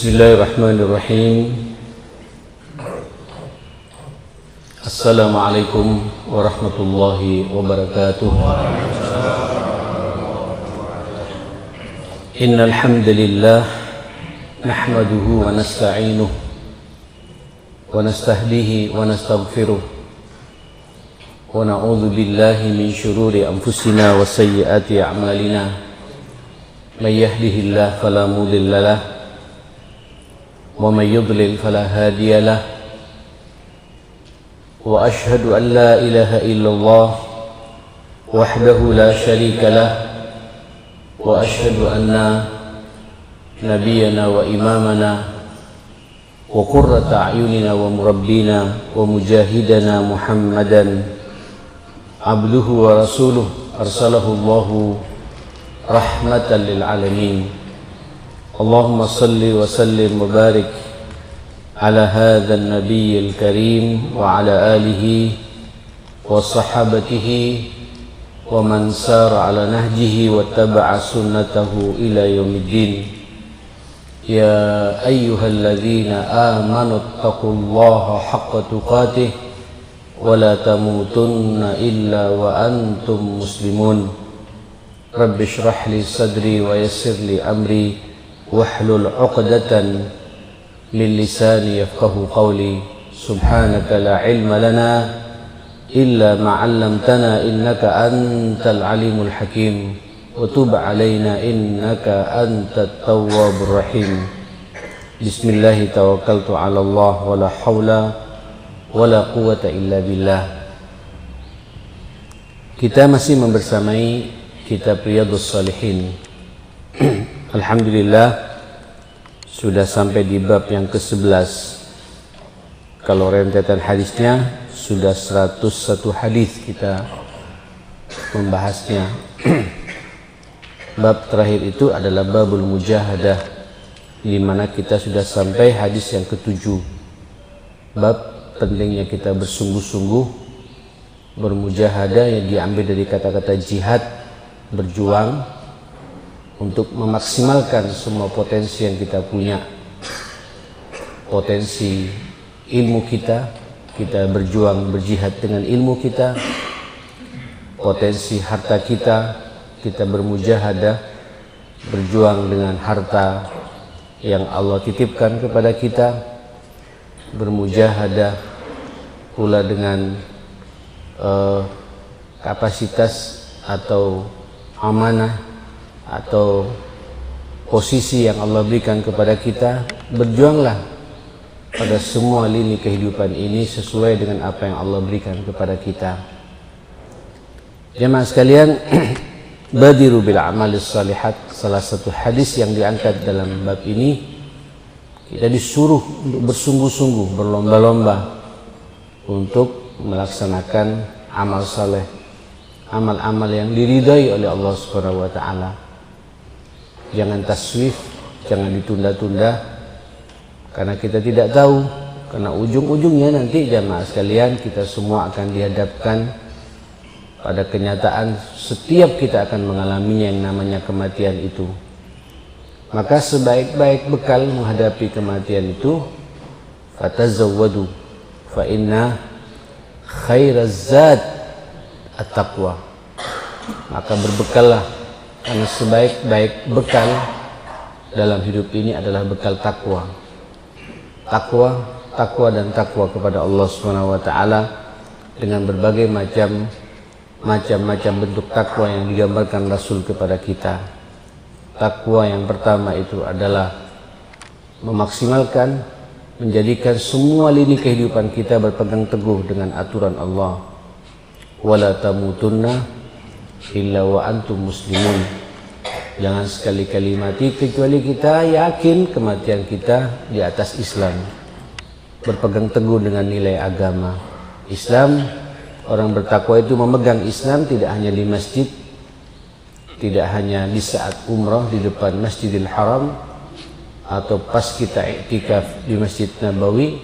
Bismillahirrahmanirrahim. Assalamualaikum warahmatullahi wabarakatuh. Innal hamdalillah nahmaduhu wa nasta'inuhu wa nastahdihi wa nastaghfiruh wa na'udzu billahi min shururi anfusina wa sayyiati a'malina. May yahdihillahu fala mudilla lahu ومن يضلل فلا هادي له وأشهد أن لا إله إلا الله وحده لا شريك له وأشهد أن نبينا وإمامنا وقرة أعيننا ومربينا ومجاهدنا محمدا عبده ورسوله أرسله الله رحمة للعالمين. اللهم صل وسلم وبارك على هذا النبي الكريم وعلى آله وصحابته ومن سار على نهجه واتبع سنته إلى يوم الدين. يا أيها الذين آمنوا اتقوا الله حق تقاته ولا تموتن إلا وأنتم مسلمون. رب اشرح لي صدري ويسر لي أمري wahlul 'uqdatan min lisani yafqahu qawli. Subhanaka la ilma lana illa ma 'allamtana innaka antal alimul hakim wa tub 'alaina innaka antat tawwabur rahim. Bismillah tawakkaltu 'ala Allah wa la haula wa la quwwata illa billah. Kita masih membersamai kitab Riyadhus Shalihin. Alhamdulillah sudah sampai di bab yang ke-11. Kalau rentetan hadisnya sudah 101 hadis kita membahasnya. Bab terakhir itu adalah babul mujahadah, di mana kita sudah sampai hadis yang ke-7. Bab pentingnya kita bersungguh-sungguh bermujahadah, yang diambil dari kata-kata jihad, berjuang untuk memaksimalkan semua potensi yang kita punya. Potensi ilmu kita berjuang berjihad dengan ilmu kita. Potensi harta kita bermujahadah berjuang dengan harta yang Allah titipkan kepada kita. Bermujahadah pula dengan kapasitas atau amanah atau posisi yang Allah berikan kepada kita. Berjuanglah pada semua lini kehidupan ini sesuai dengan apa yang Allah berikan kepada kita. Jemaah sekalian, badiru bil a'malis salihat, salah satu hadis yang diangkat dalam bab ini. Kita disuruh untuk bersungguh-sungguh, berlomba-lomba untuk melaksanakan amal saleh, amal-amal yang diridai oleh Allah Subhanahu wa taala. Jangan taswif, jangan ditunda-tunda, karena kita tidak tahu, karena ujung-ujungnya nanti jamaah sekalian kita semua akan dihadapkan pada kenyataan setiap kita akan mengalaminya yang namanya kematian itu. Maka sebaik-baik bekal menghadapi kematian itu, fatazawwadu fa inna khairaz zad at-taqwa. Maka berbekallah, karena sebaik-baik bekal dalam hidup ini adalah bekal takwa. Takwa dan takwa kepada Allah Subhanahu wa taala, dengan berbagai macam bentuk takwa yang digambarkan Rasul kepada kita. Takwa yang pertama itu adalah memaksimalkan, menjadikan semua lini kehidupan kita berpegang teguh dengan aturan Allah. Wala tamutunna illa wa antum muslimun. Jangan sekali-kali mati kecuali kita yakin kematian kita di atas Islam, berpegang teguh dengan nilai agama Islam. Orang bertakwa itu memegang Islam tidak hanya di masjid, tidak hanya di saat umrah di depan Masjidil Haram, atau pas kita iktikaf di Masjid Nabawi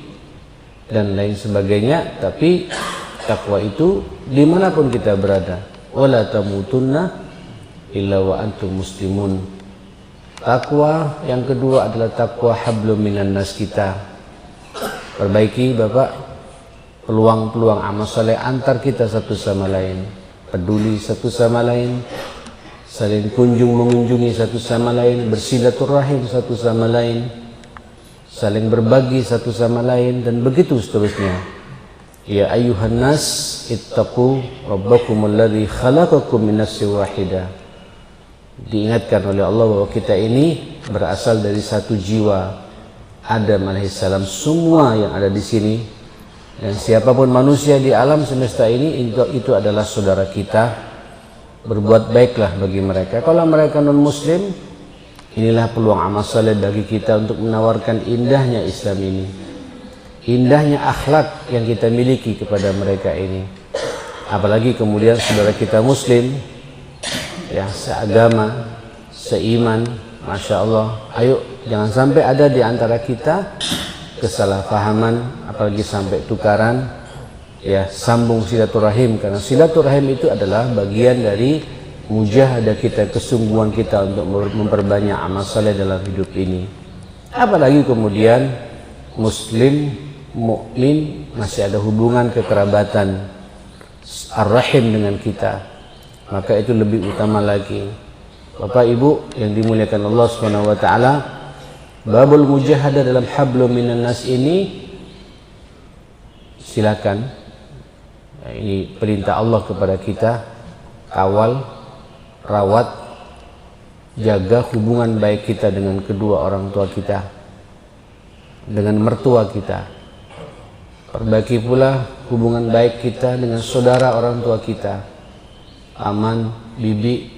dan lain sebagainya, tapi takwa itu dimanapun kita berada. Wala tamutunna illa wa antum muslimun. Takwa yang kedua adalah takwa hablum minan nas kita. Perbaiki Bapak peluang-peluang amal soleh antar kita satu sama lain, peduli satu sama lain, saling kunjung mengunjungi satu sama lain, bersilaturahim satu sama lain, saling berbagi satu sama lain, dan begitu seterusnya. Ya ayyuhan nas ittaqu rabbakumul ladzi khalaqakum min nafsin wahidah. Diingatkan oleh Allah bahwa kita ini berasal dari satu jiwa, Adam alaihissalam. Semua yang ada di sini dan siapapun manusia di alam semesta ini itu adalah saudara kita. Berbuat baiklah bagi mereka. Kalau mereka non muslim, inilah peluang amal saleh bagi kita untuk menawarkan indahnya Islam ini, indahnya akhlak yang kita miliki kepada mereka ini. Apalagi kemudian saudara kita muslim, ya, seagama, seiman, Masya Allah. Ayo jangan sampai ada di antara kita kesalahpahaman, apalagi sampai tukaran, ya, sambung silaturahim, karena silaturahim itu adalah bagian dari mujahadah kita, kesungguhan kita untuk memperbanyak amal saleh dalam hidup ini. Apalagi kemudian muslim, mukmin masih ada hubungan kekerabatan ar-rahim dengan kita, maka itu lebih utama lagi. Bapak Ibu yang dimuliakan Allah Subhanahu wa taala, babul mujahadah dalam hablum minan nas ini silakan. Ini perintah Allah kepada kita, kawal, rawat, jaga hubungan baik kita dengan kedua orang tua kita, dengan mertua kita. Perbaiki pula hubungan baik kita dengan saudara orang tua kita, paman, bibi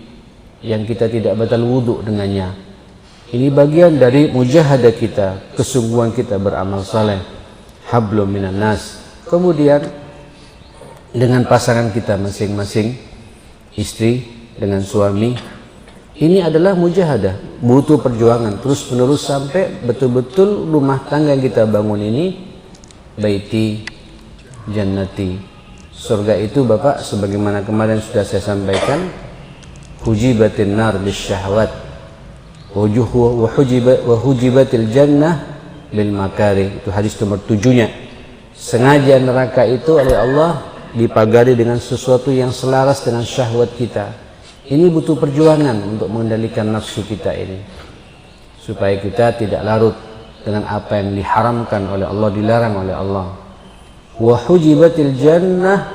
yang kita tidak batal wudhu dengannya. Ini bagian dari mujahadah kita, kesungguhan kita beramal saleh, hablum minan nas. Kemudian dengan pasangan kita masing-masing, istri dengan suami, ini adalah mujahadah, butuh perjuangan terus menerus sampai betul-betul rumah tangga yang kita bangun ini baiti jannati. Surga itu Bapak, sebagaimana kemarin sudah saya sampaikan, hujibatin nar bisyahwat wa hujibatil jannah bil makari. Itu hadis nomor 7-nya. Sengaja neraka itu oleh Allah dipagari dengan sesuatu yang selaras dengan syahwat kita. Ini butuh perjuangan untuk mengendalikan nafsu kita ini, supaya kita tidak larut dengan apa yang diharamkan oleh Allah, dilarang oleh Allah. Wa hujibatil jannah,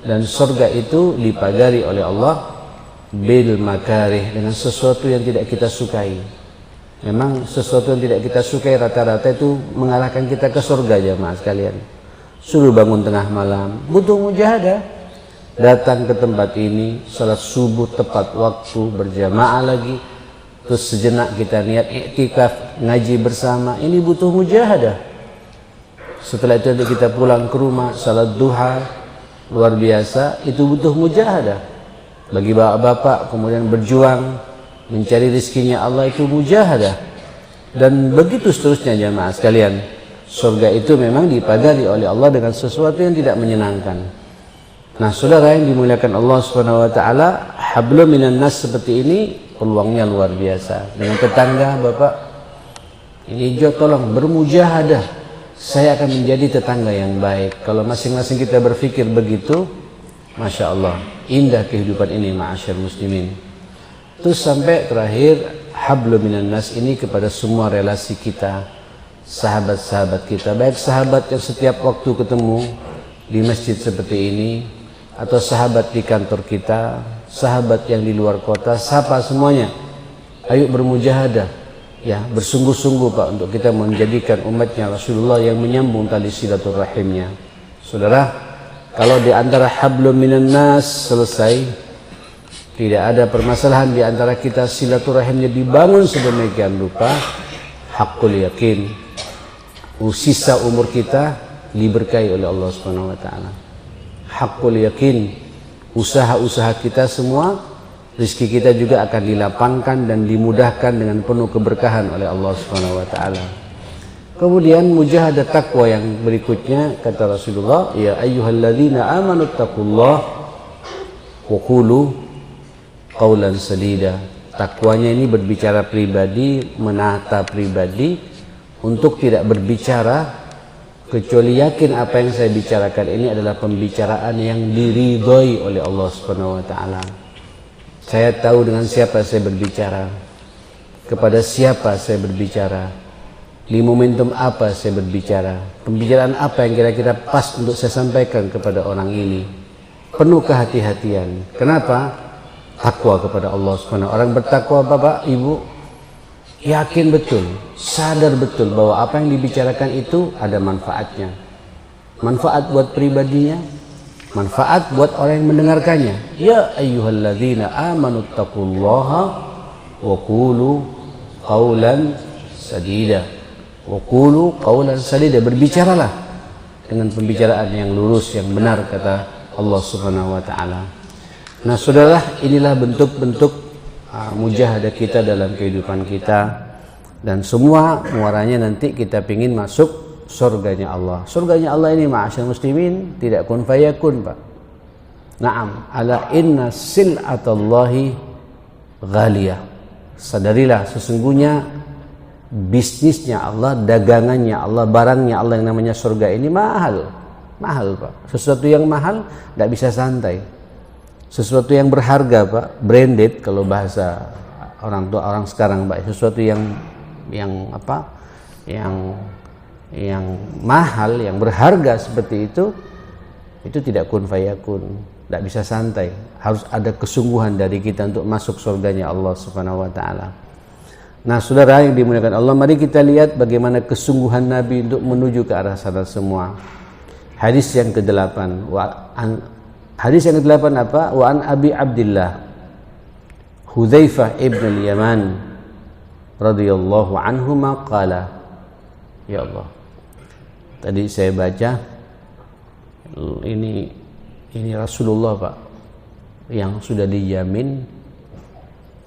dan surga itu dipagari oleh Allah bil makarih, dengan sesuatu yang tidak kita sukai. Memang sesuatu yang tidak kita sukai rata-rata itu mengalahkan kita ke surga, jamaah sekalian. Suruh bangun tengah malam, butuh mujahadah. Datang ke tempat ini, salat subuh tepat waktu, berjamaah lagi, terus sejenak kita niat iktikaf, ngaji bersama, ini butuh mujahadah. Setelah itu kita pulang ke rumah, salat duha, luar biasa, itu butuh mujahadah. Bagi bapak-bapak kemudian berjuang mencari rezekinya Allah, itu mujahadah. Dan begitu seterusnya jamaah sekalian. Surga itu memang dipagari oleh Allah dengan sesuatu yang tidak menyenangkan. Nah, saudara yang dimuliakan Allah Subhanahu wa taala, hablum minan nas seperti ini peluangnya luar biasa. Dengan tetangga Bapak, ini juga tolong bermujahadah. Saya akan menjadi tetangga yang baik. Kalau masing-masing kita berpikir begitu, Masya Allah, indah kehidupan ini, ma'asyar muslimin. Terus sampai terakhir, hablum minan nas ini kepada semua relasi kita, sahabat-sahabat kita, baik sahabat yang setiap waktu ketemu di masjid seperti ini, atau sahabat di kantor kita, sahabat yang di luar kota, sapa semuanya. Ayo bermujahadah, ya, bersungguh-sungguh Pak, untuk kita menjadikan umatnya Rasulullah yang menyambung tali silaturahimnya. Saudara, kalau di antara hablum minan nas selesai, tidak ada permasalahan di antara kita, silaturahimnya dibangun sedemikian rupa, hakul yakin, sisa umur kita diberkahi oleh Allah Subhanahu wa taala. Hakul yakin, usaha-usaha kita semua, rezeki kita juga akan dilapangkan dan dimudahkan dengan penuh keberkahan oleh Allah Subhanahu wa taala. Kemudian mujahadah takwa yang berikutnya, kata Rasulullah, ya ayyuhalladzina amanu taqullaha wa qulu qawlan sadida. Takwanya ini berbicara pribadi, menata pribadi, untuk tidak berbicara kecuali yakin apa yang saya bicarakan ini adalah pembicaraan yang diridhoi oleh Allah Subhanahu wa taala. Saya tahu dengan siapa saya berbicara, kepada siapa saya berbicara, di momentum apa saya berbicara, pembicaraan apa yang kira-kira pas untuk saya sampaikan kepada orang ini. Penuh kehati-hatian. Kenapa? Takwa kepada Allah Subhanahu. Orang bertakwa Bapak Ibu yakin betul, sadar betul bahwa apa yang dibicarakan itu ada manfaatnya. Manfaat buat pribadinya, manfaat buat orang yang mendengarkannya. Ya ayyuhalladzina amanu taqullaha wa qulu qawlan sadida. Wa qulu qawlan sadida. Berbicaralah dengan pembicaraan yang lurus, yang benar, kata Allah Subhanahu wa taala. Nah, saudara, inilah bentuk-bentuk mujahadah kita dalam kehidupan kita, dan semua muaranya nanti kita pingin masuk surganya Allah. Surganya Allah ini, ma'asyar muslimin, tidak kun fayakun, Pak. Naam, ala inna sil'atallahi ghaliyah. Sadarilah sesungguhnya bisnisnya Allah, dagangannya Allah, barangnya Allah yang namanya surga ini mahal. Mahal, Pak. Sesuatu yang mahal tidak bisa santai. Sesuatu yang berharga, Pak, branded kalau bahasa orang tua orang sekarang, Pak. Sesuatu yang apa? Yang mahal, yang berharga seperti itu tidak kun fayakun, tidak bisa santai. Harus ada kesungguhan dari kita untuk masuk surganya Allah Subhanahu wa taala. Nah, saudara yang dimuliakan Allah, mari kita lihat bagaimana kesungguhan Nabi untuk menuju ke arah sana semua. Hadis yang ke-8. Hadis yang ke-8 apa? Wa an Abi Abdillah Hudzaifah ibn al-Yaman radhiyallahu anhu qala. Ya Allah. Tadi saya baca ini Rasulullah, Pak, yang sudah dijamin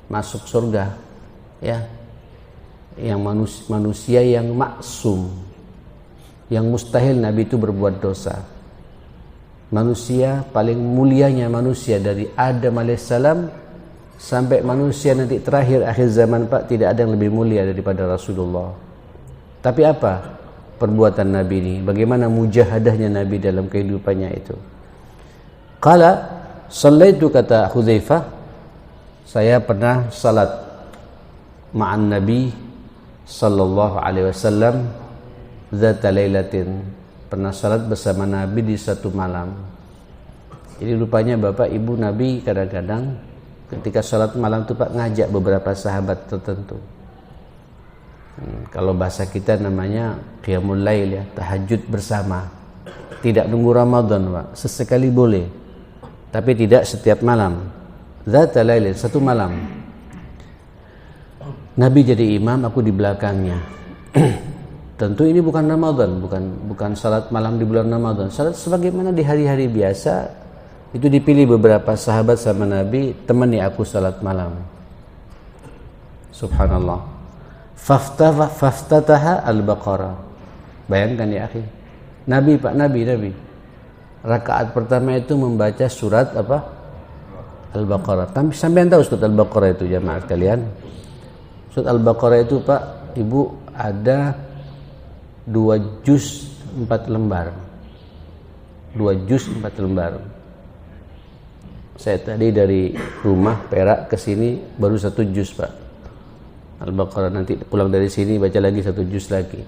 masuk surga, ya. Yang manusia yang maksum, yang mustahil Nabi itu berbuat dosa. Manusia paling mulianya manusia dari Adam alaihissalam sampai manusia nanti terakhir akhir zaman, Pak, tidak ada yang lebih mulia daripada Rasulullah. Tapi apa perbuatan Nabi ini? Bagaimana mujahadahnya Nabi dalam kehidupannya itu? Qala sallaitu, kata Hudzaifah, saya pernah salat ma'an Nabi sallallahu alaihi wasallam zata lailatin. Pernah salat bersama Nabi di satu malam. Jadi rupanya Bapak Ibu, Nabi kadang-kadang ketika salat malam itu, Pak, ngajak beberapa sahabat tertentu. Kalau bahasa kita namanya qiyamul lail, ya, tahajud bersama. Tidak nunggu Ramadan, Pak. Sesekali boleh, tapi tidak setiap malam. Zata lailin, satu malam. Nabi jadi imam, aku di belakangnya. Tentu ini bukan Ramadan, bukan salat malam di bulan Ramadan. Salat sebagaimana di hari-hari biasa. Itu dipilih beberapa sahabat sama Nabi, temani aku salat malam. Subhanallah. Faftataha al-Baqarah. Bayangkan ya akhi. Nabi, Pak, Nabi. Rakaat pertama itu membaca surat apa? Al-Baqarah. Sampai tahu surat Al-Baqarah itu, jamaah sekalian? Surat Al-Baqarah itu, Pak, Ibu, ada 2 juz 4 lembar. 2 juz 4 lembar. Saya tadi dari rumah Perak ke sini baru 1 juz, Pak. Al-Baqarah, nanti pulang dari sini baca lagi 1 juz lagi.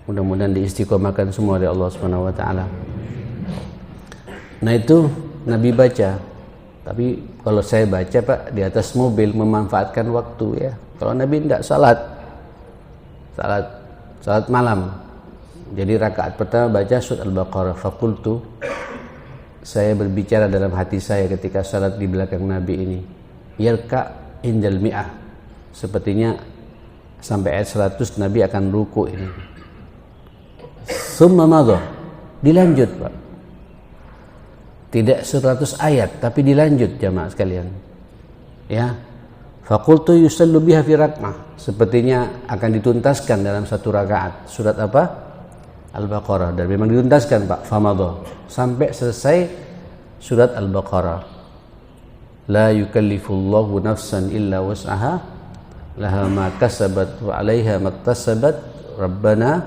Mudah-mudahan diistiqomahkan semua oleh Allah Subhanahu wa taala. Nah, itu Nabi baca. Tapi kalau saya baca, Pak, di atas mobil memanfaatkan waktu, ya. Kalau Nabi tidak salat malam. Jadi rakaat pertama baca surat Al-Baqarah. Faqultu, saya berbicara dalam hati saya ketika salat di belakang Nabi ini. Yarka indal mi'ah. Sepertinya sampai ayat 100 Nabi akan ruku ini. Summa madha. Dilanjut, Pak. Tidak 100 ayat, tapi dilanjut, jamaah sekalian. Ya. Faqultu yusallu biha fi rak'ah. Sepertinya akan dituntaskan dalam satu rakaat. Surat apa? Al-Baqarah. Dan memang dituntaskan, Pak. Famadha. Sampai selesai surat Al-Baqarah. la yukallifullahu nafsan illa wus'aha laha ma kasabat wa 'alaiha maktasabat rabbana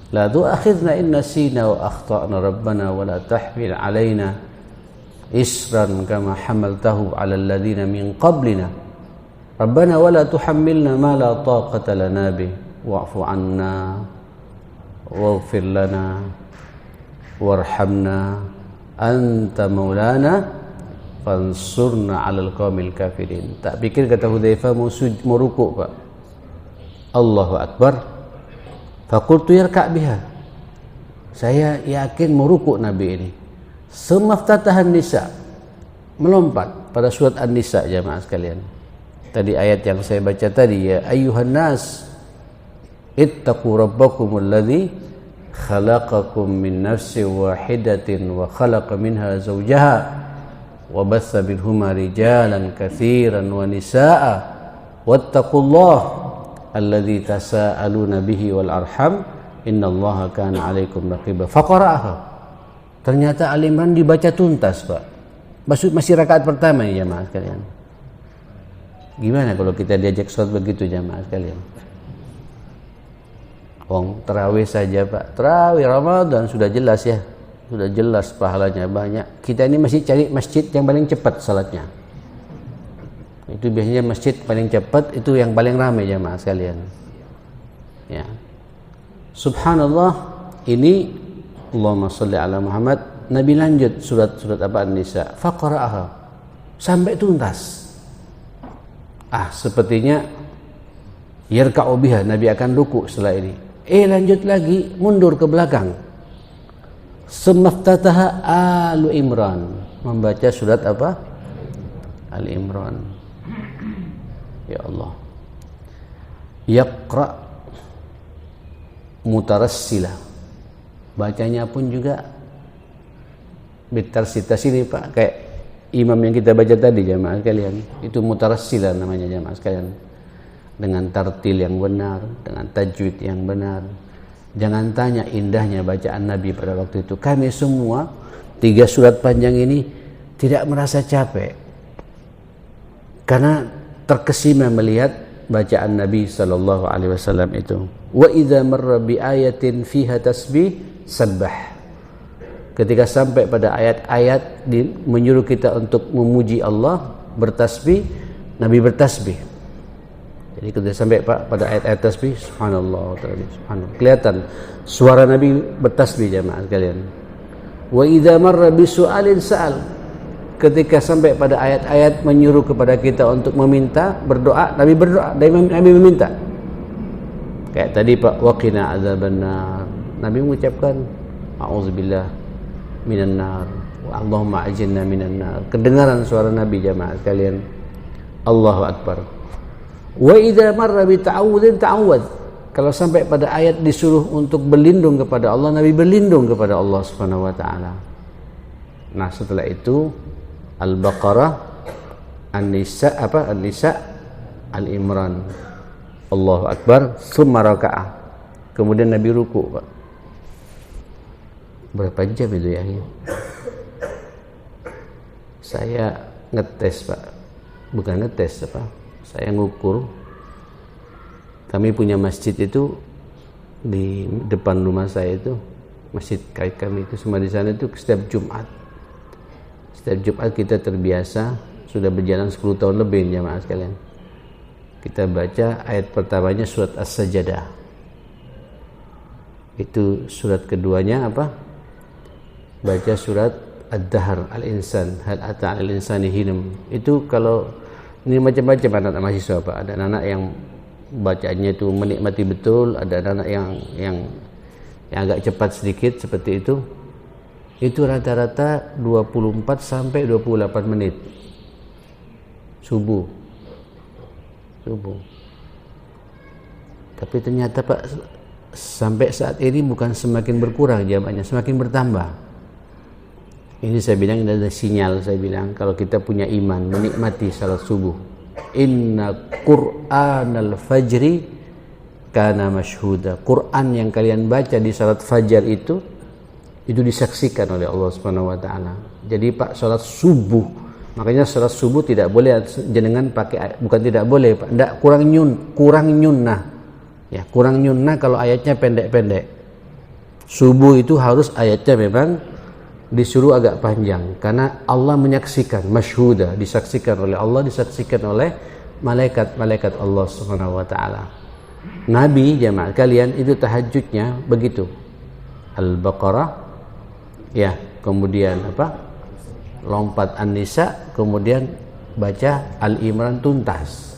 la tu'akhidna in nasina wa akhtana rabbana wa la tahmil 'alaina isran kama hamaltahu 'alal ladzina min qablina rabbana wa la tuhammilna ma la taqata lana bih wa'fu 'anna waghfir lana warhamna anta maulana fansurna 'alal qaumil kafirin. Tak pikir kata Hudzaifah mau rukuk, Pak. Allahu akbar. Faqultu yarka' biha. Saya yakin mau rukuk Nabi ini. Semaftatahan nisa. Melompat pada surat An-Nisa, jamaah sekalian. Tadi ayat yang saya baca tadi, ya ayyuhan nas ittaqu rabbakumul ladzi khalaqakum min nafsin wahidatin wa khalaqa minha zawjaha wa batha minhuma rijalan katsiran wa nisaa'a wattaqullaha alladzi tasaaluna bihi wal arham innallaha kana 'alaikum raqiba. Faqara'aha. Ternyata Al-Imran dibaca tuntas, Pak. Masih rakaat pertama ya jamaah sekalian. Gimana kalau kita diajak sholat begitu jamaah sekalian? Tarawih saja, Pak. Tarawih Ramadan sudah jelas ya. Sudah jelas pahalanya banyak. Kita ini masih cari masjid yang paling cepat salatnya. Itu biasanya masjid paling cepat itu yang paling ramai jamaah sekalian. Ya. Subhanallah, ini Allahumma sholli ala Muhammad. Nabi lanjut surat apa An-Nisa. Faqara'aha. Sampai tuntas. Sepertinya yarka'u biha, Nabi akan ruku setelah ini. Lanjut lagi, mundur ke belakang. Semaftataha Alu Imran, membaca surat apa? Al-Imran. Ya Allah. Yaqra mutarassila. Bacanya pun juga bitarsitas ini, Pak, kayak imam yang kita baca tadi jamaah sekalian. Itu mutarassila namanya jamaah sekalian. Dengan tartil yang benar, dengan tajwid yang benar. Jangan tanya indahnya bacaan Nabi pada waktu itu. Kami semua 3 surat panjang ini tidak merasa capek karena terkesima melihat bacaan Nabi sallallahu alaihi wasallam itu. Wa idza marra bi ayatin fiha tasbih sabbah. Ketika sampai pada ayat-ayat menyuruh kita untuk memuji Allah, bertasbih, Nabi bertasbih. Jadi ketika sampai pada ayat-ayat tasbih, subhanallah, subhanallah, kelihatan suara Nabi bertasbih jamaah sekalian. Wa idza marra bi su'alin sa'al. Ketika sampai pada ayat-ayat menyuruh kepada kita untuk meminta, berdoa, Nabi berdoa, Nabi meminta. Kayak tadi Pak, waqina adzabannar. Nabi mengucapkan a'udzubillah minan nar wa Allahumma ajinna minan nar. Kedengaran suara Nabi jamaah sekalian. Allahu akbar. Wa idza marra bi ta'awudzin ta'awwadz. Kalau sampai pada ayat disuruh untuk berlindung kepada Allah, Nabi berlindung kepada Allah Subhanahu wa taala. Nah, setelah itu Al-Baqarah, An-Nisa, Al-Imran. Allahu akbar, tsumma raka'ah. Kemudian Nabi ruku, Pak. Berapa jam itu ya? Saya ngetes, Pak. Bukan ngetes, apa? Saya ngukur. Kami punya masjid itu di depan rumah saya itu, masjid kami itu semua di sana itu setiap Jumat. Setiap Jumat kita terbiasa, sudah berjalan 10 tahun lebih jamaah sekalian. Kita baca ayat pertamanya surat As-Sajdah. Itu surat keduanya apa? Baca surat Ad-Dahr, Al-Insan, Hal ata 'alal insani hinum. Itu kalau ini macam-macam anak mahasiswa, Pak. Ada anak yang bacanya itu menikmati betul, ada anak yang agak cepat sedikit seperti itu. Itu rata-rata 24 sampai 28 menit. Subuh. Tapi ternyata Pak, sampai saat ini bukan semakin berkurang jamaahnya, semakin bertambah. Ini saya bilang ini ada sinyal, saya bilang kalau kita punya iman menikmati salat subuh. Inna Qur'anal fajri kana masyhuda. Quran yang kalian baca di salat fajar itu disaksikan oleh Allah Subhanahu wa taala. Jadi Pak, salat subuh Makanya salat subuh tidak boleh jenengan pakai, bukan tidak boleh, Pak. Enggak, kurang nyunnah. Ya, kurang nyunnah kalau ayatnya pendek-pendek. Subuh itu harus ayatnya memang disuruh agak panjang, karena Allah menyaksikan, masyhuda, disaksikan oleh Allah, disaksikan oleh malaikat-malaikat Allah Subhanahu wa taala. Nabi jamaah kalian itu tahajudnya begitu. Al-Baqarah, ya, kemudian apa? Lompat An-Nisa, kemudian baca Al-Imran tuntas.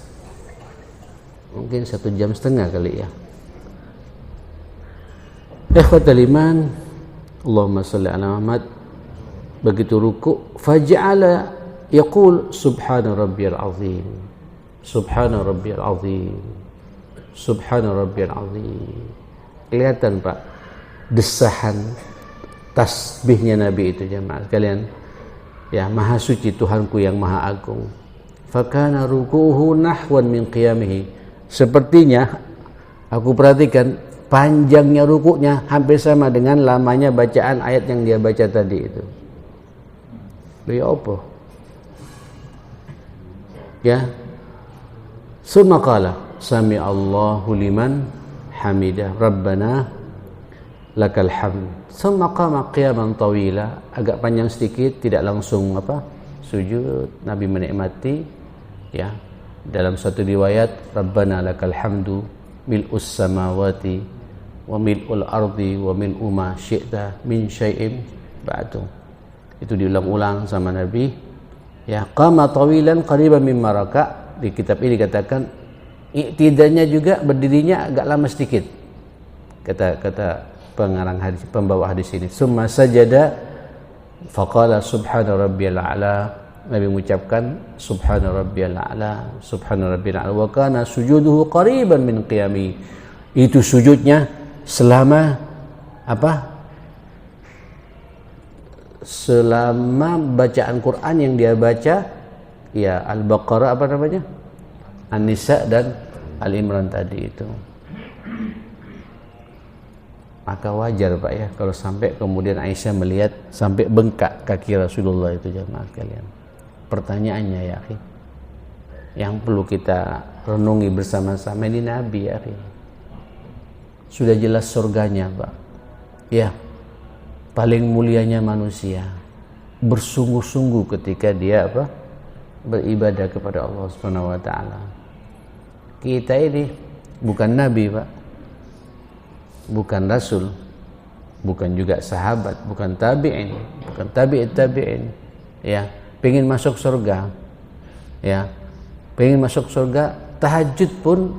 Mungkin 1,5 jam kali ya. Ikhwatal iman, Allahumma shalli ala Muhammad. Begitu ruku, faja'ala yaqul subhana rabbiyal azim. Subhana rabbiyal azim. Subhana rabbiyal azim. Kelihatan Pak desahan tasbihnya Nabi itu jemaah sekalian. Ya, maha suci Tuhanku yang maha agung. Fakana ruku'uhu nahwan min qiyamihi. Sepertinya aku perhatikan panjangnya rukuknya hampir sama dengan lamanya bacaan ayat yang dia baca tadi itu. Ya apa? Ya. Summa qala sami Allahu liman hamidah rabbana lakal hamd. Summa qama qiyaman tawila, agak panjang sedikit, tidak langsung apa? Sujud. Nabi menikmati, ya. Dalam satu riwayat, Rabbana lakal hamdu mil'us samawati wa mil'ul ardi wa mil'u ma syi'ta min syai'in ba'du. Itu diulang-ulang sama Nabi. Ya, qama tawilan qariban mimma raka'. Di kitab ini dikatakan iktidanya juga berdirinya agak lama sedikit. Kata pengarang hadis, pembawa hadis ini. Summa sajada faqala subhana rabbiyal a'la. Nabi mengucapkan subhana rabbiyal a'la, subhana rabbiyal a'la, wa kana sujuduhu qariban min qiyami. Itu sujudnya selama apa? Selama bacaan Quran yang dia baca, ya Al-Baqarah apa namanya? An-Nisa dan Al-Imran tadi itu. Maka wajar Pak ya kalau sampai kemudian Aisyah melihat sampai bengkak kaki Rasulullah itu jemaah sekalian. Pertanyaannya ya akhi, yang perlu kita renungi bersama-sama, ini Nabi ya akhi. Sudah jelas surganya Pak. Ya, paling mulianya manusia. Bersungguh-sungguh ketika dia apa? Beribadah kepada Allah Subhanahu wa taala. Kita ini bukan nabi Pak. Bukan rasul, bukan juga sahabat, bukan tabi'in, bukan tabi'in, ya, pengen masuk surga, ya, pengen masuk surga, tahajud pun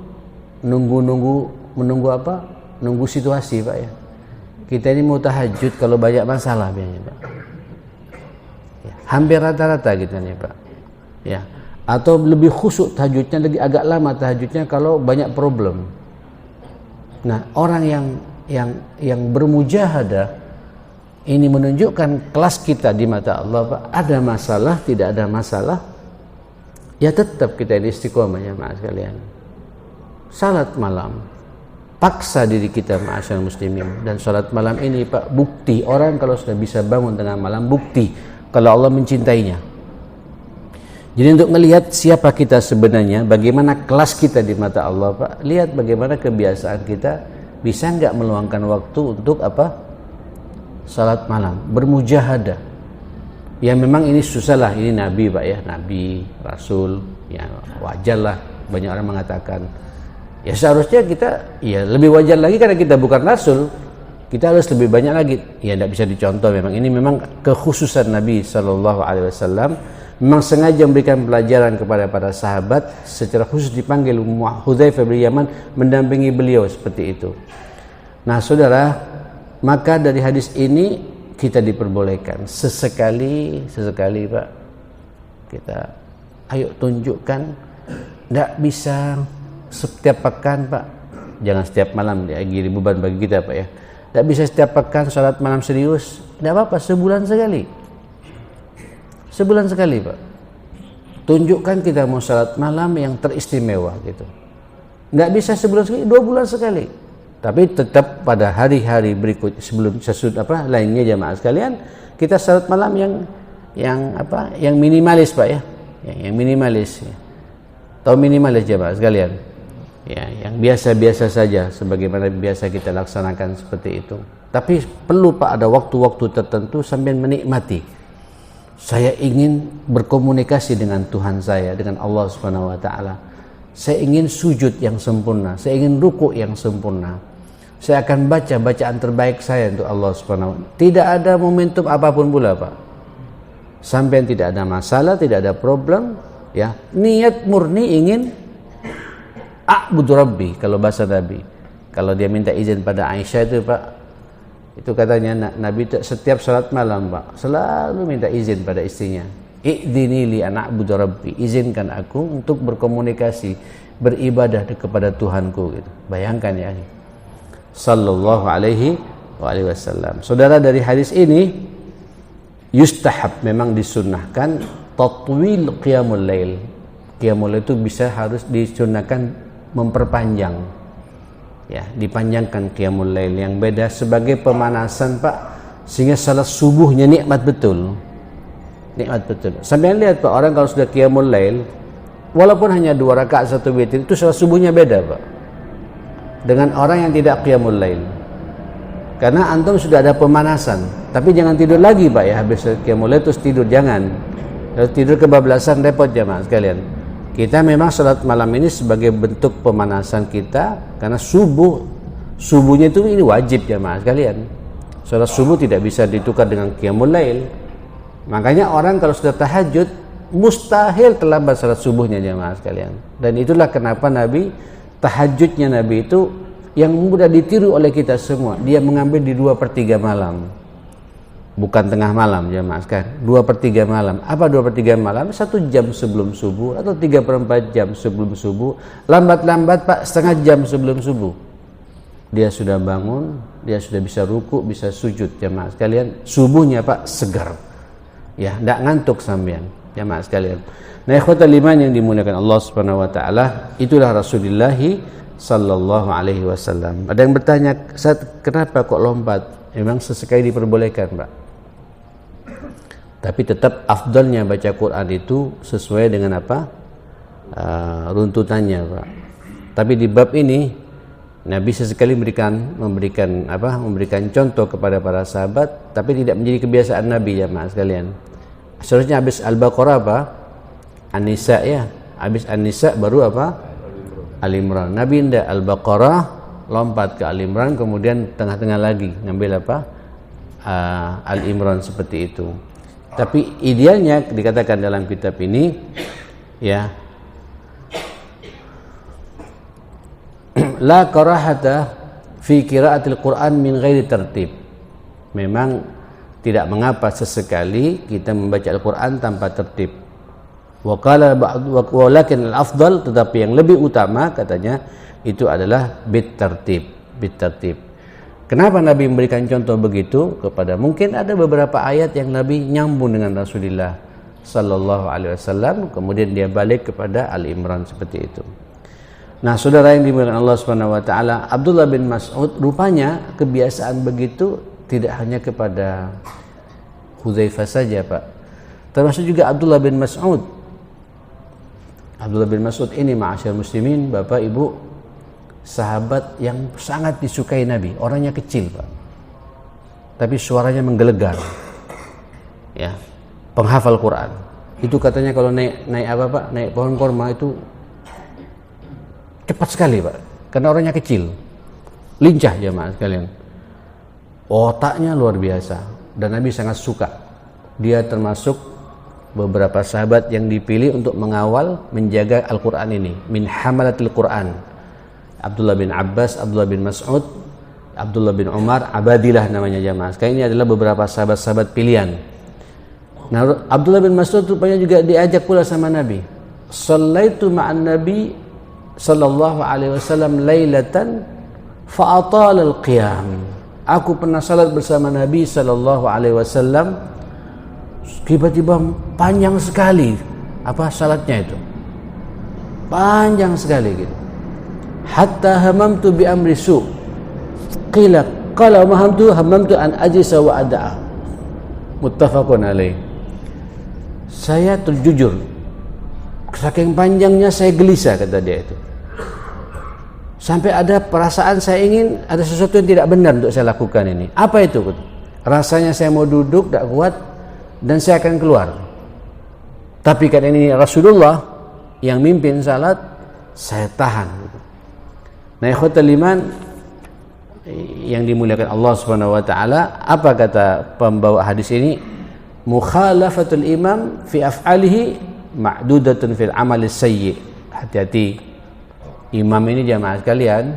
menunggu apa? Nunggu situasi Pak ya. Kita ini mau tahajud kalau banyak masalah biasanya Pak. Ya, hampir rata-rata gitu nih Pak. Ya, atau lebih khusyuk tahajudnya, lagi agak lama tahajudnya kalau banyak problem. Nah, orang yang bermujahadah ini menunjukkan kelas kita di mata Allah Pak. Ada masalah, tidak ada masalah, ya tetap kita ini istiqomah ya maaf sekalian. Salat malam, paksa diri kita ma'asyar muslimin. Dan salat malam ini Pak, bukti orang kalau sudah bisa bangun tengah malam, bukti kalau Allah mencintainya. Jadi untuk melihat siapa kita sebenarnya, bagaimana kelas kita di mata Allah Pak, lihat bagaimana kebiasaan kita, bisa nggak meluangkan waktu untuk apa? Salat malam, bermujahadah. Ya memang ini susah lah, ini Nabi Pak ya, Nabi, Rasul, ya wajar lah banyak orang mengatakan. Ya seharusnya kita, ya lebih wajar lagi karena kita bukan Rasul, kita harus lebih banyak lagi. Ya tidak bisa dicontoh, memang ini memang kekhususan Nabi SAW. Memang sengaja memberikan pelajaran kepada para sahabat, secara khusus dipanggil Hudzaifah bin Yaman mendampingi beliau seperti itu. Nah saudara, maka dari hadis ini kita diperbolehkan sesekali Pak, kita ayo tunjukkan, tidak bisa setiap pekan Pak, jangan setiap malam, ya jadi beban bagi kita Pak ya. Tidak bisa setiap pekan salat malam serius, tidak apa-apa, sebulan sekali. Sebulan sekali Pak. Tunjukkan kita mau salat malam yang teristimewa gitu. Nggak bisa sebulan sekali, 2 bulan sekali. Tapi tetap pada hari-hari berikut sebelum sesudah apa lainnya jamaah sekalian, kita salat malam yang minimalis Pak ya. Yang minimalis. Ya. Tahu minimalis ya Pak sekalian? Ya, yang biasa-biasa saja sebagaimana biasa kita laksanakan seperti itu. Tapi perlu Pak ada waktu-waktu tertentu sambil menikmati. Saya ingin berkomunikasi dengan Tuhan saya, dengan Allah Subhanahu wa taala. Saya ingin sujud yang sempurna, saya ingin ruku yang sempurna. Saya akan baca bacaan terbaik saya untuk Allah Subhanahu wa taala. Tidak ada momentum apapun pula Pak. Sampai tidak ada masalah, tidak ada problem, ya. Niat murni ingin a'budu rabbi kalau bahasa Nabi. Kalau dia minta izin pada Aisyah itu Pak, itu katanya Nabi setiap salat malam Pak selalu minta izin pada istrinya. I'dhini li an a'budu rabbi, izinkan aku untuk berkomunikasi, beribadah kepada Tuhanku gitu. Bayangkan ya. Sallallahu alaihi wasallam. Saudara, dari hadis ini yustahab, memang disunnahkan tatwil qiyamul lail. Qiyamul lail itu harus disunnahkan memperpanjang, ya, dipanjangkan qiyamul lail. Yang beda sebagai pemanasan Pak, sehingga salat subuhnya nikmat betul, nikmat betul. Sampai lihat Pak, orang kalau sudah qiyamul lail walaupun hanya 2 rakaat 1 witir, itu salat subuhnya beda Pak dengan orang yang tidak qiyamul lail. Karena antum sudah ada pemanasan, tapi jangan tidur lagi Pak ya, habis qiyamul lail terus tidur, jangan. Kalau tidur kebablasan repot jamaah sekalian. Kita memang salat malam ini sebagai bentuk pemanasan kita, karena subuhnya itu ini wajib jamaah sekalian. Salat subuh tidak bisa ditukar dengan qiyamul lail. Makanya orang kalau sudah tahajud mustahil terlambat salat subuhnya jamaah sekalian. Dan itulah kenapa tahajudnya Nabi itu yang mudah ditiru oleh kita semua. Dia mengambil di 2/3 malam, bukan tengah malam jamaah sekalian. 2/3 malam. Apa 2/3 malam? 1 jam sebelum subuh atau 3/4 jam sebelum subuh. Lambat-lambat Pak, setengah jam sebelum subuh dia sudah bangun, dia sudah bisa ruku, bisa sujud jamaah sekalian. Subuhnya Pak segar, ya, tidak ngantuk sampean jamaah sekalian. Nah, ikhwatal iman yang dimuliakan Allah Subhanahu wa taala, itulah Rasulullah sallallahu alaihi wasallam. Ada yang bertanya, kenapa kok lompat? Memang sesekali diperbolehkan Pak, tapi tetap afdalnya baca Quran itu sesuai dengan runtutannya Pak. Tapi di bab ini Nabi sesekali memberikan contoh kepada para sahabat, tapi tidak menjadi kebiasaan Nabi jamaah sekalian. Seharusnya habis Al-Baqarah An-Nisa ya, habis An-Nisa baru Al-Imran. Nabi indah Al-Baqarah lompat ke Al-Imran, kemudian tengah-tengah lagi ngambil Al-Imran, seperti itu. Tapi idealnya dikatakan dalam kitab ini ya, la karahata fi qiraatil Quran min ghairi tertib. Memang tidak mengapa sesekali kita membaca Al-Quran tanpa tertib. Walakin al-afdal, tetapi yang lebih utama katanya itu adalah bit tertib. Kenapa Nabi memberikan contoh begitu? Mungkin ada beberapa ayat yang Nabi nyambung dengan Rasulullah sallallahu alaihi wasallam, kemudian dia balik kepada Al-Imran, seperti itu. Nah, saudara yang dimuliakan Allah Subhanahu wa taala, Abdullah bin Mas'ud rupanya kebiasaan begitu tidak hanya kepada Hudzaifah saja Pak, termasuk juga Abdullah bin Mas'ud. Abdullah bin Mas'ud ini ma'asyar muslimin, Bapak Ibu, sahabat yang sangat disukai Nabi. Orangnya kecil Pak, tapi suaranya menggelegar, ya, penghafal Quran. Itu katanya kalau naik pohon korma itu cepat sekali Pak, karena orangnya kecil, lincah jamaah sekalian. Otaknya luar biasa, dan Nabi sangat suka. Dia termasuk beberapa sahabat yang dipilih untuk mengawal, menjaga Al-Quran ini, min hamalatil Quran. Abdullah bin Abbas, Abdullah bin Mas'ud, Abdullah bin Umar, Abadilah namanya jamaah. Sekarang ini adalah beberapa sahabat-sahabat pilihan. Nah, Abdullah bin Mas'ud rupanya juga diajak pula sama Nabi. Shallaitu ma'an Nabi sallallahu alaihi wasallam lailatan fa'atal al-qiyam. Aku pernah salat bersama Nabi sallallahu alaihi wasallam, tiba-tiba panjang sekali salatnya itu. Panjang sekali gitu. Hatta hamamtu bi amri su. Qala hamamtu an ajisa wa ad'a. Muttafaqun alaih. Saya terjujur, saking panjangnya saya gelisah, kata dia itu. Sampai ada perasaan saya ingin ada sesuatu yang tidak benar untuk saya lakukan ini. Apa itu? Rasanya saya mau duduk, tak kuat, dan saya akan keluar. Tapi karena ini Rasulullah yang mimpin salat, saya tahan. Nah, ikhwatal iman yang dimuliakan Allah Subhanahu wa taala, apa kata pembawa hadis ini? Mukhalafatul imam fi af'alihi ma'dudatun fil amali sayyi. Hati-hati. Imam ini jamaah sekalian,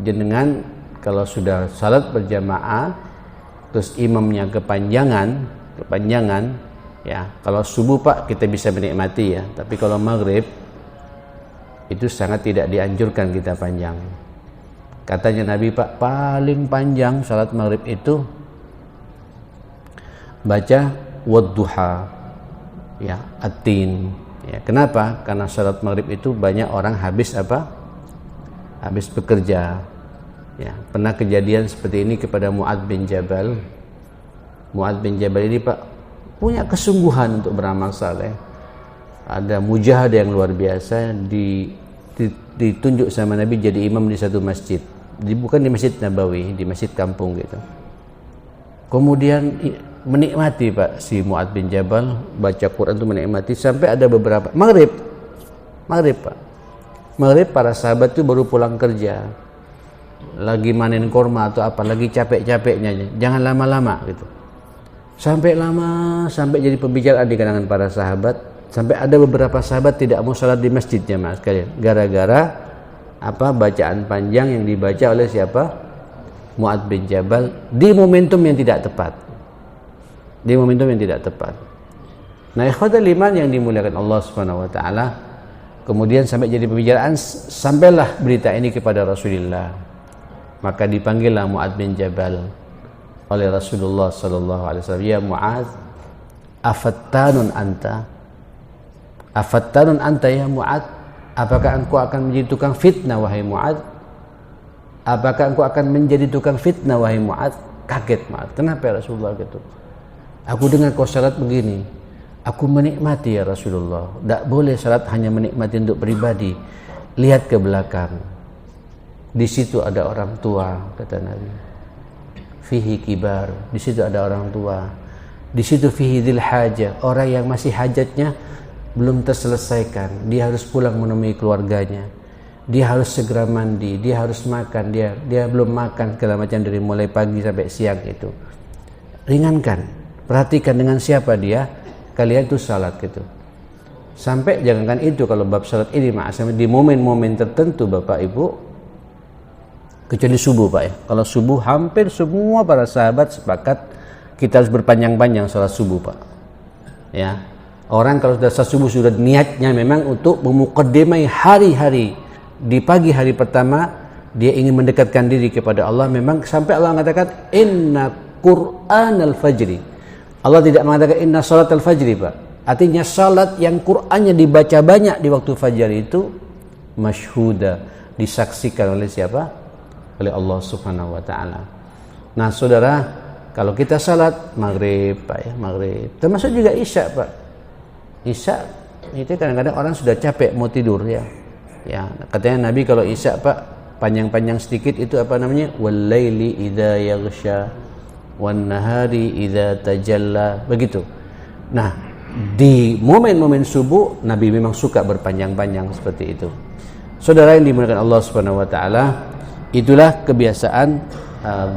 jenengan kalau sudah salat berjamaah terus imamnya kepanjangan ya, kalau subuh Pak kita bisa menikmati ya, tapi kalau maghrib itu sangat tidak dianjurkan kita panjang. Katanya Nabi Pak, paling panjang salat maghrib itu baca wadduha ya, at-tin ya. Kenapa? Karena salat maghrib itu banyak orang habis apa? Habis bekerja ya. Pernah kejadian seperti ini kepada Mu'adz bin Jabal. Mu'adz bin Jabal ini Pak punya kesungguhan untuk beramal saleh. Ada mujahadah yang luar biasa, ditunjuk sama Nabi jadi imam di satu masjid. Bukan di Masjid Nabawi, di masjid kampung gitu. Kemudian menikmati Pak si Mu'adz bin Jabal baca Quran itu, menikmati sampai ada beberapa maghrib Pak, maghrib para sahabat itu baru pulang kerja, lagi manen korma atau apa, lagi capek-capeknya, jangan lama-lama gitu. Sampai jadi pembicaraan di kalangan para sahabat, sampai ada beberapa sahabat tidak mau salat di masjidnya mas kalian, gara-gara apa? Bacaan panjang yang dibaca oleh siapa? Mu'adz bin Jabal di momentum yang tidak tepat. Nah, ikhwatal iman yang dimuliakan Allah Subhanahu wa taala, kemudian sampai jadi pembicaraan, sampailah berita ini kepada Rasulullah. Maka dipanggillah Mu'adz bin Jabal oleh Rasulullah sallallahu alaihi wasallam, "Ya Mu'adz, afattanun anta ya Mu'adz? Apakah engkau akan menjadi tukang fitnah wahai Mu'adz? Apakah engkau akan menjadi tukang fitnah wahai Mu'adz?" Kaget Mu'adz. Kenapa ya Rasulullah gitu? Aku dengar kau salat begini, aku menikmati ya Rasulullah. Tak boleh salat hanya menikmati untuk pribadi. Lihat ke belakang, di situ ada orang tua, kata Nabi. Fihi kibar, di situ ada orang tua. Di situ fihi dzil hajah, orang yang masih hajatnya belum terselesaikan. Dia harus pulang menemui keluarganya. Dia harus segera mandi, dia harus makan, dia belum makan segala macam dari mulai pagi sampai siang itu. Ringankan, perhatikan dengan siapa dia, kalian itu salat gitu. Sampai jangankan itu, kalau bab salat ini di momen-momen tertentu Bapak Ibu, kecuali subuh Pak ya. Kalau subuh hampir semua para sahabat sepakat kita harus berpanjang-panjang salat subuh Pak. Ya. Orang kalau sudah salat subuh sudah niatnya memang untuk memuqaddimai hari-hari. Di pagi hari pertama dia ingin mendekatkan diri kepada Allah, memang sampai Allah mengatakan inna Qur'anal fajri. Allah tidak mengatakan inna salatal fajri Pak. Artinya salat yang Qur'annya dibaca banyak di waktu fajar itu masyhuda, disaksikan oleh siapa? Oleh Allah Subhanahu wa taala. Nah, Saudara, kalau kita salat maghrib Pak ya, maghrib. Termasuk juga Isya Pak. Isya itu kadang-kadang orang sudah capek mau tidur ya. Ya, katanya Nabi kalau Isya Pak panjang-panjang sedikit itu apa namanya? Wal laili idza yaghsha wan nahari idza tajalla, begitu. Nah, di momen-momen subuh Nabi memang suka berpanjang-panjang seperti itu. Saudara yang dimuliakan Allah Subhanahu wa taala, itulah kebiasaan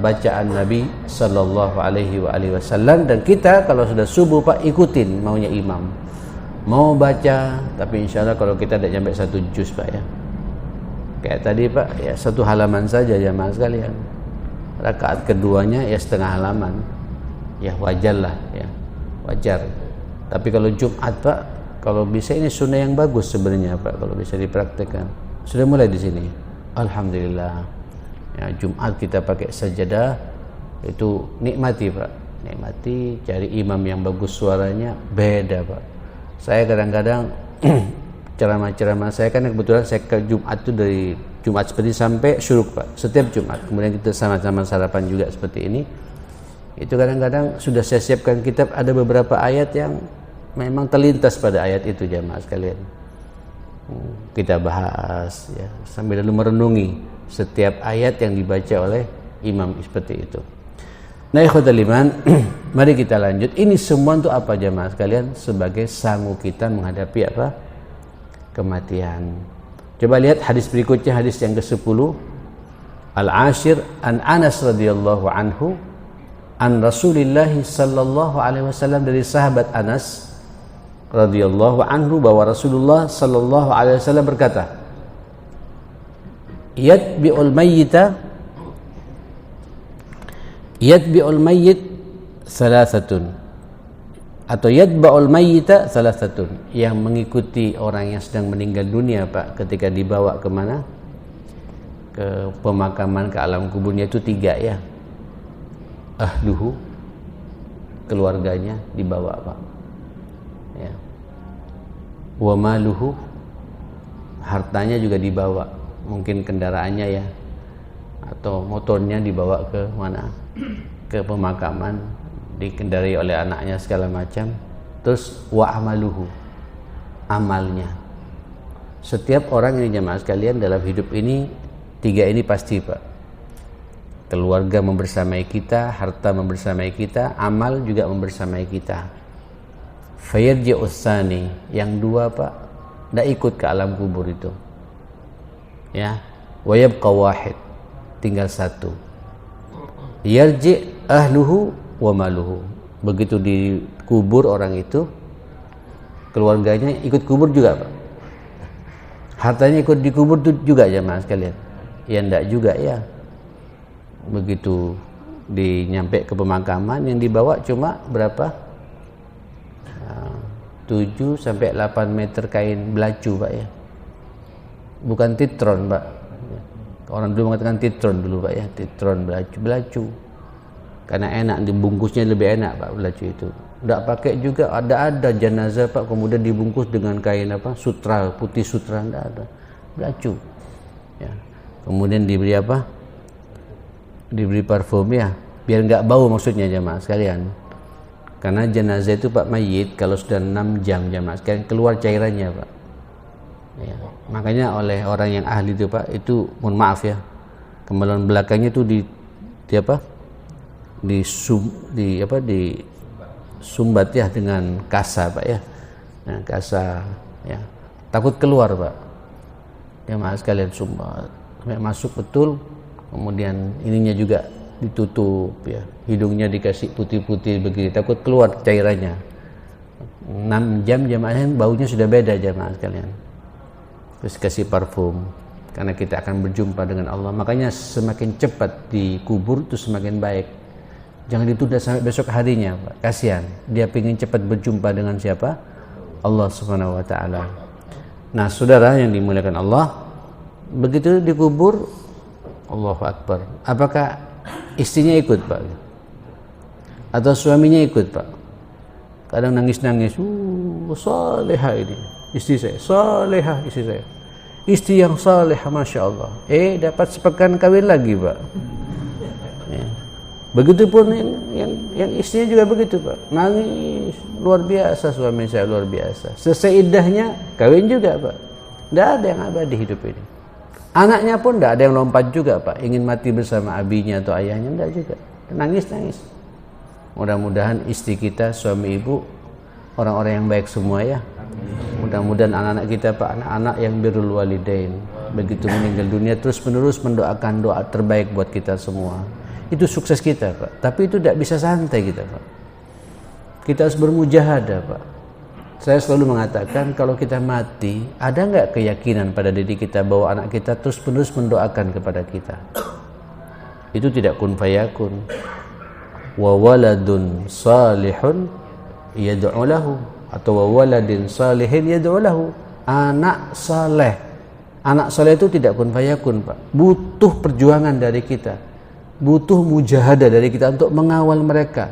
bacaan Nabi sallallahu alaihi wasallam, dan kita kalau sudah subuh Pak ikutin maunya imam. Mau baca, tapi insya Allah kalau kita tidak sampai 1 juz Pak ya, kayak tadi Pak ya, 1 halaman saja jamaah sekalian. Rakaat keduanya ya setengah halaman, ya wajar lah ya, wajar. Tapi kalau Jumat Pak, kalau bisa ini sunnah yang bagus sebenarnya Pak, kalau bisa dipraktekkan. Sudah mulai di sini, alhamdulillah ya. Jumat kita pakai sajadah, itu nikmati Pak, nikmati, cari imam yang bagus suaranya, beda Pak. Saya kadang-kadang ceramah-ceramah saya kan kebetulan saya ke Jumat itu dari Jumat seperti sampai syuruk Pak, setiap Jumat. Kemudian kita sama-sama sarapan juga seperti ini. Itu kadang-kadang sudah saya siapkan kitab, ada beberapa ayat yang memang terlintas pada ayat itu jamaah sekalian. Kita bahas ya, sambil lalu merenungi setiap ayat yang dibaca oleh imam seperti itu. Nah, ikhwatal iman, mari kita lanjut. Ini semua untuk apa jamaah sekalian? Sebagai sangu kita menghadapi apa? Kematian. Coba lihat hadis berikutnya, hadis yang ke-10. Al-Ashir an Anas radhiyallahu anhu an Rasulillah sallallahu alaihi wasallam, dari sahabat Anas radhiyallahu anhu bahwa Rasulullah sallallahu alaihi wasallam berkata, yatbi'ul mayyit salasatun, atau yatba'ul mayyita salasatun, yang mengikuti orang yang sedang meninggal dunia Pak ketika dibawa kemana, ke pemakaman, ke alam kuburnya, itu 3 ya. Ahluhu, keluarganya dibawa Pak ya. Wa maluhu, hartanya juga dibawa, mungkin kendaraannya ya, atau motornya dibawa ke mana, ke pemakaman, dikendarai oleh anaknya segala macam. Terus wa amaluhu, amalnya. Setiap orang ini jemaah sekalian dalam hidup ini 3 ini pasti Pak. Keluarga membersamai kita, harta membersamai kita, amal juga membersamai kita. Fayarji'u tsani, yang 2 Pak tidak ikut ke alam kubur itu ya. Wa yabqa wahid, tinggal 1. Yarji ahluhu wa maluhu, begitu dikubur orang itu, keluarganya ikut kubur juga Pak, hartanya ikut dikubur juga jemaah sekalian. Ya enggak juga ya. Begitu nyampe ke pemakaman, yang dibawa cuma berapa, 7 sampai 8 meter kain belacu Pak ya, bukan titron Pak. Orang dulu mengatakan titron dulu Pak ya, titron belacu, karena enak, dibungkusnya lebih enak Pak belacu itu. Tidak pakai juga, ada jenazah Pak kemudian dibungkus dengan kain apa, sutra, putih sutra, tidak ada, belacu ya. Kemudian diberi apa, diberi parfum ya, biar nggak bau maksudnya jamaah sekalian. Karena jenazah itu Pak mayit kalau sudah 6 jam jamaah sekalian keluar cairannya Pak ya. Makanya oleh orang yang ahli itu Pak, itu mohon maaf ya, kemaluan belakangnya itu disumbat ya dengan kasa Pak ya, nah, kasa ya, takut keluar Pak jamaah sekalian, sumbat sampai masuk betul. Kemudian ininya juga ditutup ya, hidungnya dikasih putih-putih begini, takut keluar cairannya. 6 jam jamaah, baunya sudah beda jamaah sekalian. Terus kasih parfum, karena kita akan berjumpa dengan Allah. Makanya semakin cepat dikubur itu semakin baik. Jangan ditunda sampai besok harinya Pak, kasihan. Dia ingin cepat berjumpa dengan siapa? Allah Subhanahu wa taala. Nah, saudara yang dimuliakan Allah, begitu dikubur, Allahu Akbar, apakah istrinya ikut Pak? Atau suaminya ikut Pak? Kadang nangis-nangis, salehah ini istri saya, salehah istri saya, istri yang salehah, Masya Allah. Dapat sepekan kawin lagi Pak ya. Begitupun yang istrinya juga begitu Pak, nangis luar biasa, suami saya luar biasa. Selesai iddahnya kawin juga Pak. Tidak ada yang abadi hidup ini. Anaknya pun tidak ada yang lompat juga Pak, ingin mati bersama abinya atau ayahnya, tidak juga, nangis-nangis. Mudah-mudahan istri kita, suami ibu, orang-orang yang baik semua ya. Mudah-mudahan anak-anak kita Pak, anak-anak yang birrul walidain, begitu meninggal dunia terus-menerus mendoakan doa terbaik buat kita semua. Itu sukses kita Pak, tapi itu tidak bisa santai kita Pak. Kita harus bermujahadah Pak. Saya selalu mengatakan, kalau kita mati, ada nggak keyakinan pada diri kita bahwa anak kita terus-menerus mendoakan kepada kita? Itu tidak kun fayakun. Wa waladun salihun yad'u lahu, atau wa waladin salihin yad'u lahu. Anak saleh. Anak saleh itu tidak kun fayakun Pak. Butuh perjuangan dari kita. Butuh mujahadah dari kita untuk mengawal mereka,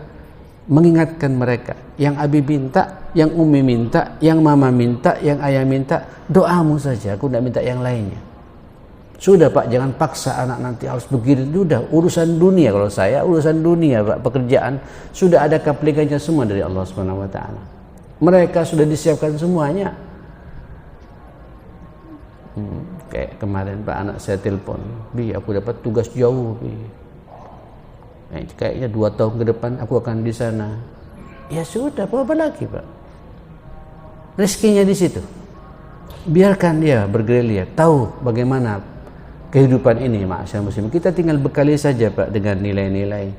mengingatkan mereka. Yang Abi minta, yang Umi minta, yang Mama minta, yang Ayah minta, doamu saja, aku tidak minta yang lainnya. Sudah Pak, jangan paksa anak nanti harus begini. Sudah, urusan dunia. Kalau saya urusan dunia Pak, pekerjaan sudah ada kaplikannya semua dari Allah Subhanahu wa taala. Mereka sudah disiapkan semuanya. Kayak kemarin Pak, anak saya telepon, Bi, aku dapat tugas jauh, Bi. Kayaknya 2 tahun ke depan aku akan di sana. Ya sudah, apa lagi Pak? Rezekinya di situ. Biarkan dia bergerilya, tahu bagaimana kehidupan ini, ma'asyar muslimin. Kita tinggal bekali saja Pak dengan nilai-nilai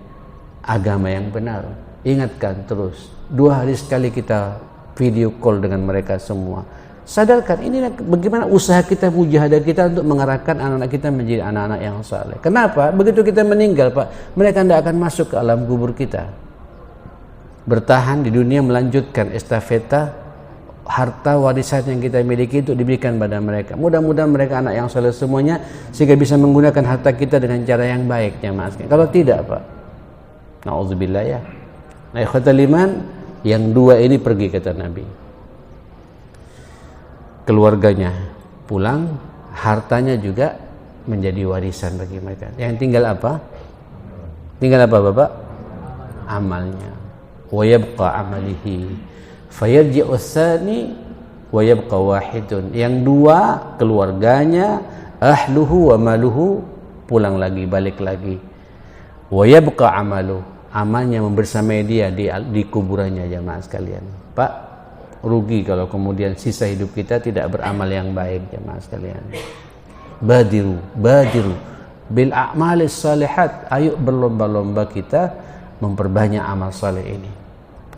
agama yang benar. Ingatkan terus. 2 hari sekali kita video call dengan mereka semua. Sadarkan ini bagaimana usaha kita, mujahadah kita untuk mengarahkan anak-anak kita menjadi anak-anak yang saleh. Kenapa? Begitu kita meninggal Pak, mereka tidak akan masuk ke alam kubur kita. Bertahan di dunia, melanjutkan estafeta harta warisan yang kita miliki untuk diberikan pada mereka. Mudah-mudahan mereka anak yang saleh semuanya, sehingga bisa menggunakan harta kita dengan cara yang baik, jamaah sekalian. Kalau tidak Pak, na'udzubillah ya. Nah, ikhwatal iman, yang 2 ini pergi, kata Nabi. Keluarganya pulang, hartanya juga menjadi warisan bagi mereka. Yang tinggal apa? Tinggal apa Bapak? Amalnya. Wa yabqa amalihi fayarji'u tsani wa yabqa wahidun. Yang 2 keluarganya, ahluhu wa maluhu, pulang lagi, balik lagi. Wa yabqa amalu, amalnya membersamai dia di kuburannya, jamaah sekalian. Pak, rugi kalau kemudian sisa hidup kita tidak beramal yang baik, jemaah sekalian. Badiru bil a'malis salihat. Ayo berlomba-lomba kita memperbanyak amal saleh ini.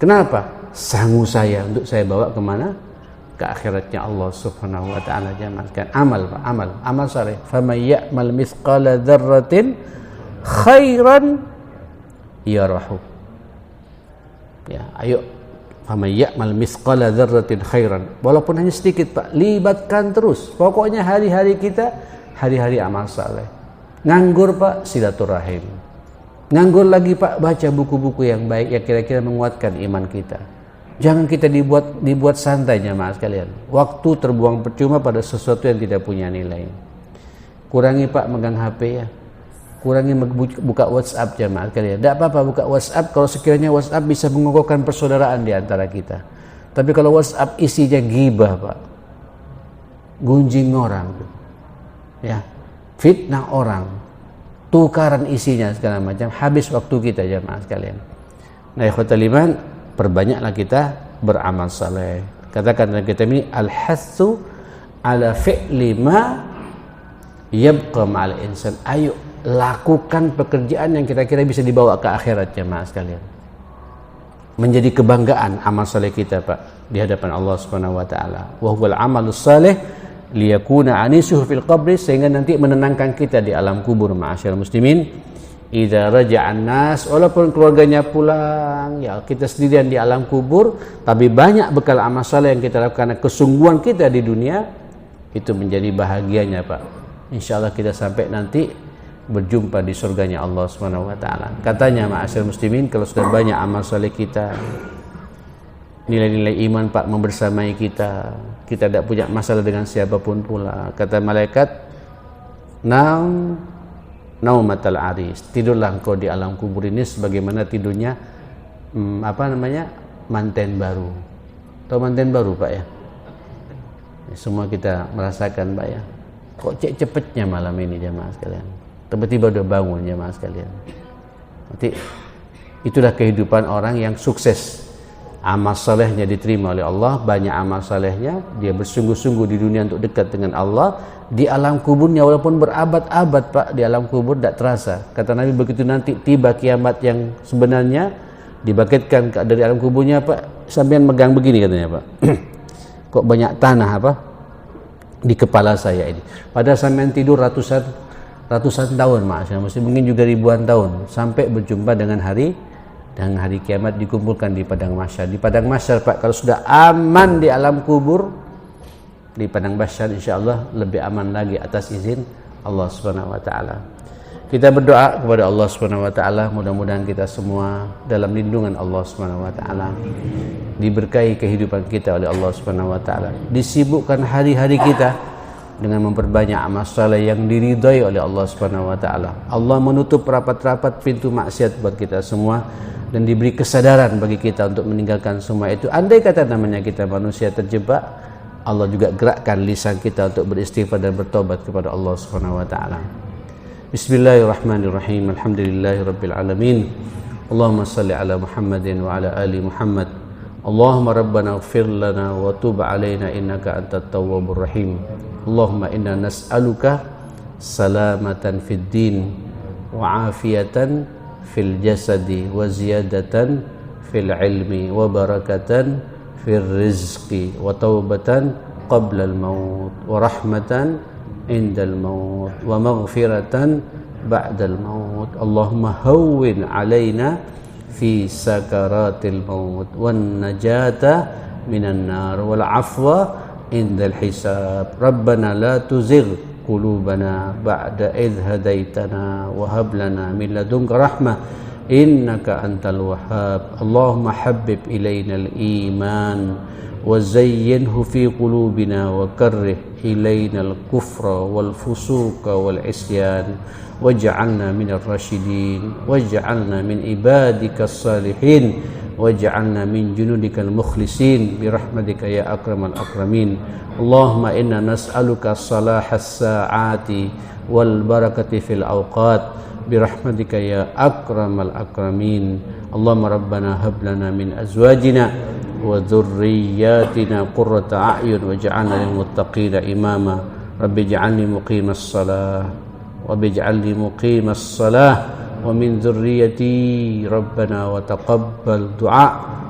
Kenapa? Sanggup saya untuk saya bawa kemana? Ke akhiratnya Allah Subhanahu wa taala, jemaah sekalian. Amal saleh. Faman ya'mal mithqala dzarratin khairan yarahu. Ya, ayo faman ya'mal mithqala dzarratin khairan, walaupun hanya sedikit Pak, libatkan terus. Pokoknya hari-hari kita hari-hari amal saleh. Nganggur Pak, silaturahim. Nganggur lagi Pak, baca buku-buku yang baik yang kira-kira menguatkan iman kita. Jangan kita dibuat santai, jemaah sekalian. Waktu terbuang percuma pada sesuatu yang tidak punya nilai. Kurangi Pak megang HP ya. Kurangi buka WhatsApp, jemaah sekalian. Tidak apa-apa buka WhatsApp kalau sekiranya WhatsApp bisa mengokohkan persaudaraan di antara kita. Tapi kalau WhatsApp isinya ghibah Pak, gunjing orang, ya, fitnah orang, tukaran isinya segala macam, habis waktu kita, jemaah sekalian. Nah, ikhwatal iman, perbanyaklah kita beramal saleh. Katakan dalam kitab ini, al-hatsu ala fi'li ma yabqa ma'al insan. Ayo lakukan pekerjaan yang kira-kira bisa dibawa ke akhirat, jemaah sekalian. Menjadi kebanggaan amal saleh kita Pak di hadapan Allah Subhanahu wa taala. Wa huwal amalus saleh liyakuna anisuhu fil qabri, sehingga nanti menenangkan kita di alam kubur, ma'asyiral muslimin. Idza raja'an nas, walaupun keluarganya pulang, ya kita sendirian di alam kubur, tapi banyak bekal amal saleh yang kita lakukan, kesungguhan kita di dunia, itu menjadi bahagianya Pak. Insyaallah kita sampai nanti berjumpa di surganya Allah Subhanahu wa taala. Katanya ma'asyiral muslimin, kalau sudah banyak amal saleh kita, nilai-nilai iman Pak membersamai kita tidak punya masalah dengan siapapun pula. Kata malaikat, naumatal aris, tidurlah engkau di alam kubur ini sebagaimana tidurnya manten baru. Tahu manten baru Pak ya? Semua kita merasakan Pak ya. Kok cepetnya malam ini, jemaah sekalian. Tiba-tiba udah bangun, jemaah sekalian. Nanti itulah kehidupan orang yang sukses. Amal salehnya diterima oleh Allah, banyak amal salehnya, dia bersungguh-sungguh di dunia untuk dekat dengan Allah. Di alam kuburnya walaupun berabad-abad Pak, di alam kubur tidak terasa. Kata Nabi, begitu nanti tiba kiamat yang sebenarnya, dibangkitkan dari alam kuburnya Pak, sampean megang begini katanya Pak. Kok banyak tanah apa di kepala saya ini. Padahal sampean tidur ratusan tahun, mungkin juga ribuan tahun, sampai berjumpa dengan hari kiamat, dikumpulkan di padang mahsyar. Di padang mahsyar Pak, kalau sudah aman di alam kubur, di padang mahsyar insyaallah lebih aman lagi atas izin Allah Subhanahu wa taala. Kita berdoa kepada Allah Subhanahu wa taala, mudah-mudahan kita semua dalam lindungan Allah Subhanahu wa taala, diberkahi kehidupan kita oleh Allah Subhanahu wa taala, disibukkan hari-hari kita dengan memperbanyak amal saleh yang diridhai oleh Allah Subhanahu wa taala. Allah menutup rapat-rapat pintu maksiat buat kita semua dan diberi kesadaran bagi kita untuk meninggalkan semua itu. Andai kata namanya kita manusia terjebak, Allah juga gerakkan lisan kita untuk beristighfar dan bertobat kepada Allah Subhanahu wa taala. Bismillahirrahmanirrahim. Alhamdulillahirabbil alamin. Allahumma shalli ala Muhammadin wa ala ali Muhammad. Allahumma rabbana ighfir lana wa tub alaina innaka antat tawwabur rahim. Allahumma inna nas'aluka salamatan fid din wa afiyatan fil jasadi wa ziyadatan fil ilmi wa barakatan fil rizqi wa taubatan qabla al maut wa rahmatan indal maut wa maghfiratan ba'dal maut. Allahumma hawwin alaina fi sakaratil maut wan najata minan nar wal afwa indal hisab. Rabbana la tuzigh qulubana ba'da idh hadaitana wa hab lana min ladunka rahmah innaka antal wahhab. Allahumma habbib ilaina al iman wa zayyinhu fi qulubina wa karrih ilaina al kufra wal fusuqa wal isyan waj'alna minar rasyidin waj'alna min ibadikas salihin waj'alna min junudikal mukhlisin birahmatika ya akramal akramin. Allahumma inna nas'aluka salahas sa'ati wal barakati fil awqat birahmatika ya akramal akramin. Allahumma rabbana hab lana min azwajina wa dhurriyyatina qurrata a'yun waj'alna lil muttaqina imama. Rabbi ij'alni muqimas salah wa bij'alni muqimas salah wa min dhurriyyati rabbana wa taqabbal du'a.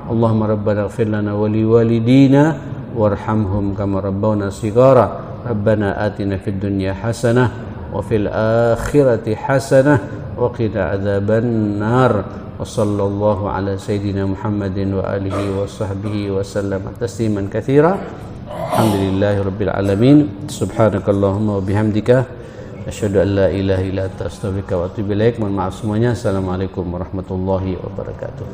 Allahumma rabbana ighfir lana wa liwalidina warhamhum kama rabbawna shighara. Rabbana atina fid dunya hasanah wa fil akhirati hasanah wa qina adzaban nar. Wa sallallahu ala sayyidina Muhammadin wa alihi wa sahbihi wa sallam tasliman katsira. Alhamdulillahirabbil alamin. Subhanakallahumma wa bihamdika asyhadu an la ilaha illa anta astaghfiruka wa atubu ilaik. Mohon maaf semuanya. Assalamualaikum warahmatullahi wabarakatuh.